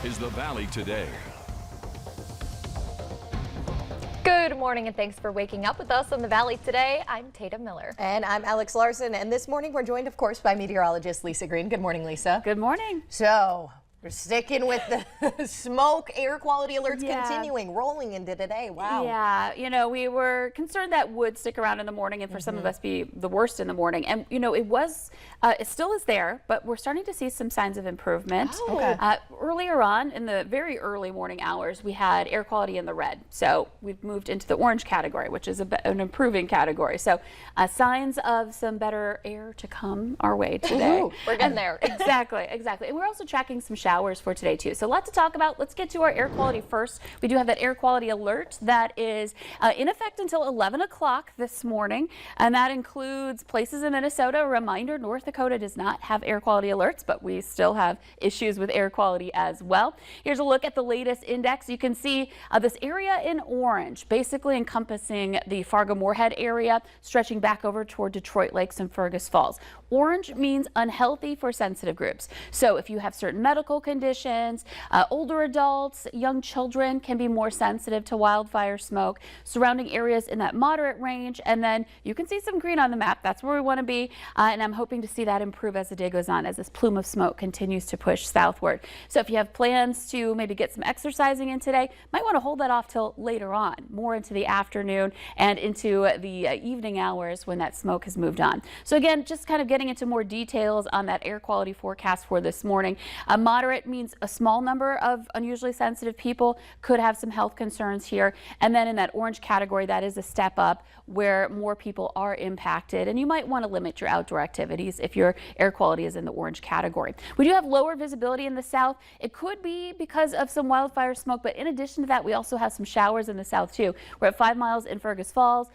is the Valley Today. Good morning and thanks for waking up with us on the Valley Today. I'm Tatum Miller. And I'm Alex Larson. And this morning we're joined, of course, by meteorologist Lisa Green. Good morning, Lisa. Good morning. So we're sticking with the smoke air quality alerts continuing, rolling into today. Wow. Yeah, you know, we were concerned that would stick around in the morning and for some of us be the worst in the morning. And, you know, it still is there, but we're starting to see some signs of improvement. Oh. Okay. Earlier on in the very early morning hours, we had air quality in the red. So we've moved into the orange category, which is an improving category. So signs of some better air to come our way today. We're getting there. Exactly. And we're also tracking some showers for today too. So a lot to talk about. Let's get to our air quality first. We do have that air quality alert that is in effect until 11 o'clock this morning, and that includes places in Minnesota. A reminder, North Dakota does not have air quality alerts, but we still have issues with air quality as well. Here's a look at the latest index. You can see this area in orange, basically encompassing the Fargo-Moorhead area, stretching back over toward Detroit Lakes and Fergus Falls. Orange means unhealthy for sensitive groups. So if you have certain medical conditions, older adults, young children can be more sensitive to wildfire smoke. Surrounding areas in that moderate range, and then you can see some green on the map. That's where we want to be, and I'm hoping to see that improve as the day goes on, as this plume of smoke continues to push southward. So if you have plans to maybe get some exercising in today, might want to hold that off till later on, more into the afternoon and into the evening hours when that smoke has moved on. So again, just kind of getting into more details on that air quality forecast for this morning. Moderate means a small number of unusually sensitive people could have some health concerns here. And then in that orange category, that is a step up where more people are impacted. And you might want to limit your outdoor activities if your air quality is in the orange category. We do have lower visibility in the south. It could be because of some wildfire smoke, but in addition to that, we also have some showers in the south too. We're at 5 miles in Fergus Falls.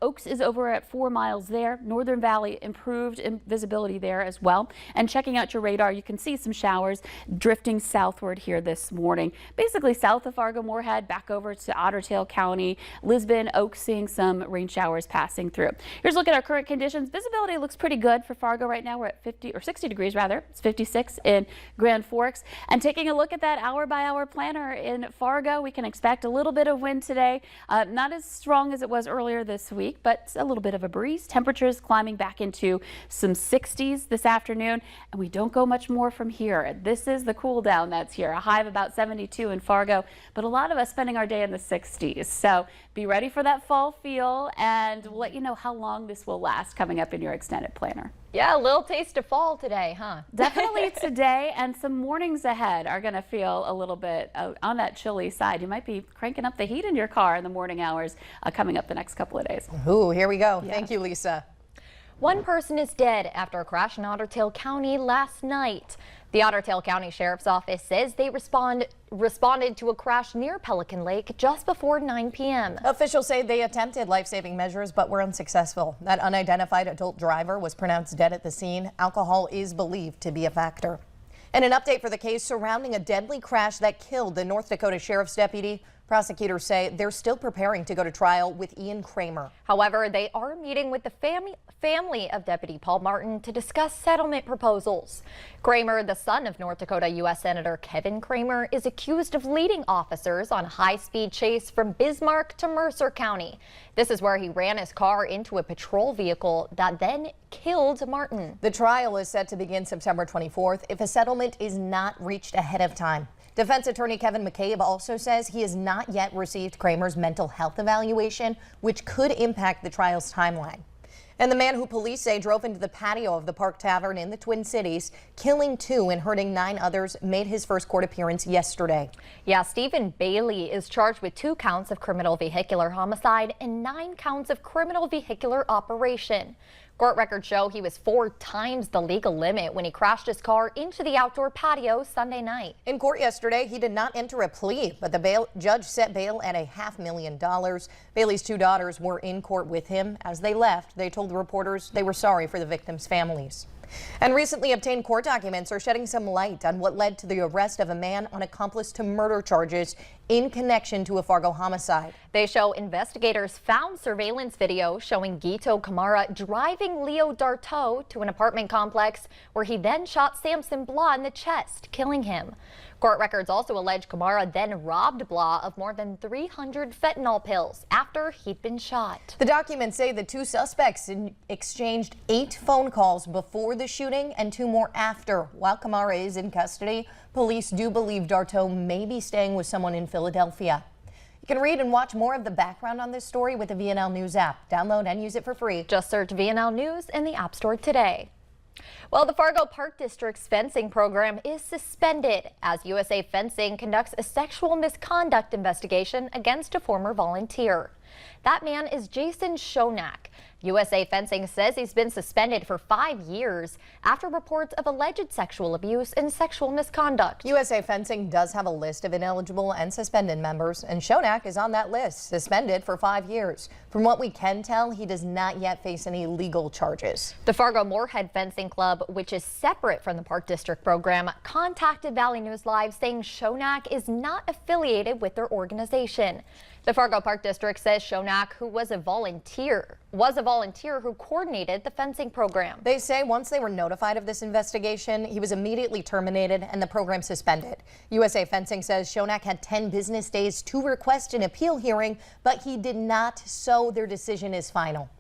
Oaks is over at 4 miles there. Northern Valley improved in visibility there as well. And checking out your radar, you can see some showers drifting southward here this morning. Basically south of Fargo-Moorhead, back over to Otter Tail County, Lisbon, Oaks, seeing some rain showers passing through. Here's a look at our current conditions. Visibility looks pretty good for Fargo right now. We're at 60 degrees rather. It's 56 in Grand Forks. And taking a look at that hour-by-hour planner in Fargo, we can expect a little bit of wind today. Not as strong as it was earlier this week, but a little bit of a breeze. Temperatures climbing back into some 60s this afternoon, and we don't go much more from here. This is the cool down that's here. A high of about 72 in Fargo, but a lot of us spending our day in the 60s. So be ready for that fall feel, and we'll let you know how long this will last coming up in your extended planner. Yeah, a little taste of fall today, huh? Definitely today, and some mornings ahead are going to feel a little bit on that chilly side. You might be cranking up the heat in your car in the morning hours coming up the next couple of days. Ooh, here we go. Yeah. Thank you, Lisa. One person is dead after a crash in Otter Tail County last night. The Otter Tail County Sheriff's Office says they responded to a crash near Pelican Lake just before 9 p.m. Officials say they attempted life-saving measures but were unsuccessful. That unidentified adult driver was pronounced dead at the scene. Alcohol is believed to be a factor. And an update for the case surrounding a deadly crash that killed the North Dakota Sheriff's deputy. Prosecutors say they're still preparing to go to trial with Ian Kramer. However, they are meeting with the family of Deputy Paul Martin to discuss settlement proposals. Kramer, the son of North Dakota U.S. Senator Kevin Kramer, is accused of leading officers on a high-speed chase from Bismarck to Mercer County. This is where he ran his car into a patrol vehicle that then killed Martin. The trial is set to begin September 24th if a settlement is not reached ahead of time. Defense attorney Kevin McCabe also says he has not yet received Kramer's mental health evaluation, which could impact the trial's timeline. And the man who police say drove into the patio of the Park Tavern in the Twin Cities, killing 2 and hurting 9 others, made his first court appearance yesterday. Yeah, Stephen Bailey is charged with 2 counts of criminal vehicular homicide and 9 counts of criminal vehicular operation. Court records show he was 4 times the legal limit when he crashed his car into the outdoor patio Sunday night. In court yesterday, he did not enter a plea, but the judge set bail at $500,000. Bailey's 2 daughters were in court with him. As they left, they told reporters they were sorry for the victims' families. And recently obtained court documents are shedding some light on what led to the arrest of a man on accomplice to murder charges in connection to a Fargo homicide. They show investigators found surveillance video showing Gito Kamara driving Leo Darteau to an apartment complex where he then shot Samson Blah in the chest, killing him. Court records also allege Kamara then robbed Blah of more than 300 fentanyl pills after he'd been shot. The documents say the two suspects exchanged 8 phone calls before the shooting and 2 more after. While Kamara is in custody, police do believe Darto may be staying with someone in Philadelphia. You can read and watch more of the background on this story with the VNL News app. Download and use it for free. Just search VNL News in the App Store today. Well, the Fargo Park District's fencing program is suspended as USA Fencing conducts a sexual misconduct investigation against a former volunteer. That man is Jason Shonak. USA Fencing says he's been suspended for 5 years after reports of alleged sexual abuse and sexual misconduct. USA Fencing does have a list of ineligible and suspended members, and Shonak is on that list, suspended for 5 years. From what we can tell, he does not yet face any legal charges. The Fargo Moorhead Fencing Club, which is separate from the Park District program, contacted Valley News Live saying Shonak is not affiliated with their organization. The Fargo Park District says Shonak, who was a volunteer who coordinated the fencing program. They say once they were notified of this investigation, he was immediately terminated and the program suspended. USA Fencing says Shonak had 10 business days to request an appeal hearing, but he did not, so their decision is final.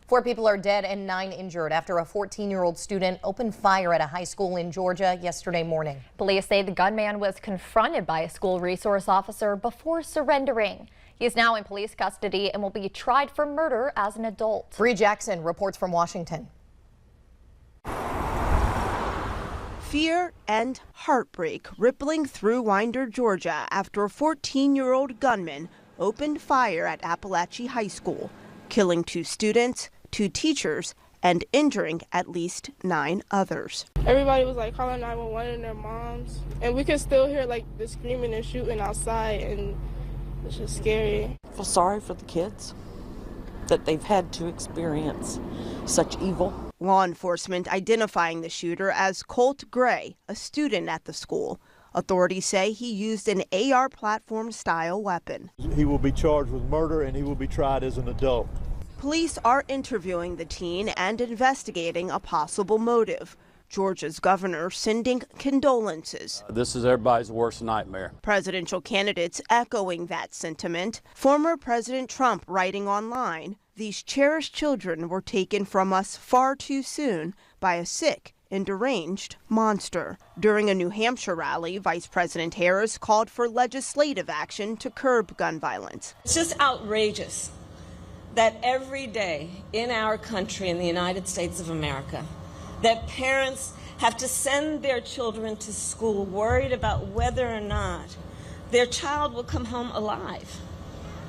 4 people are dead and 9 injured after a 14-year-old student opened fire at a high school in Georgia yesterday morning. Police say the gunman was confronted by a school resource officer before surrendering. He is now in police custody and will be tried for murder as an adult. Bree Jackson reports from Washington. Fear and heartbreak rippling through Winder, Georgia after a 14-year-old gunman opened fire at Appalachia High School, killing 2 students, 2 teachers, and injuring at least 9 others. Everybody was like calling 911 and their moms, and we could still hear like the screaming and shooting outside, and it's just scary. I feel sorry for the kids that they've had to experience such evil. Law enforcement identifying the shooter as Colt Gray, a student at the school. Authorities say he used an AR platform-style weapon. He will be charged with murder and he will be tried as an adult. Police are interviewing the teen and investigating a possible motive. Georgia's governor sending condolences. This is everybody's worst nightmare. Presidential candidates echoing that sentiment. Former President Trump writing online, "These cherished children were taken from us far too soon by a sick and deranged monster." During a New Hampshire rally, Vice President Harris called for legislative action to curb gun violence. It's just outrageous that every day in our country, in the United States of America, that parents have to send their children to school worried about whether or not their child will come home alive.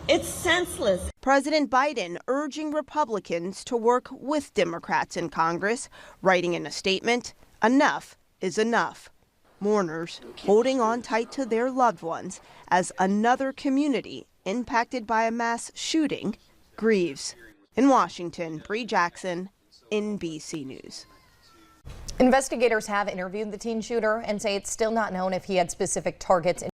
It's senseless. President Biden urging Republicans to work with Democrats in Congress, writing in a statement, "Enough is enough." Mourners holding on tight to their loved ones as another community impacted by a mass shooting grieves. In Washington, Bree Jackson, NBC News. Investigators have interviewed the teen shooter and say it's still not known if he had specific targets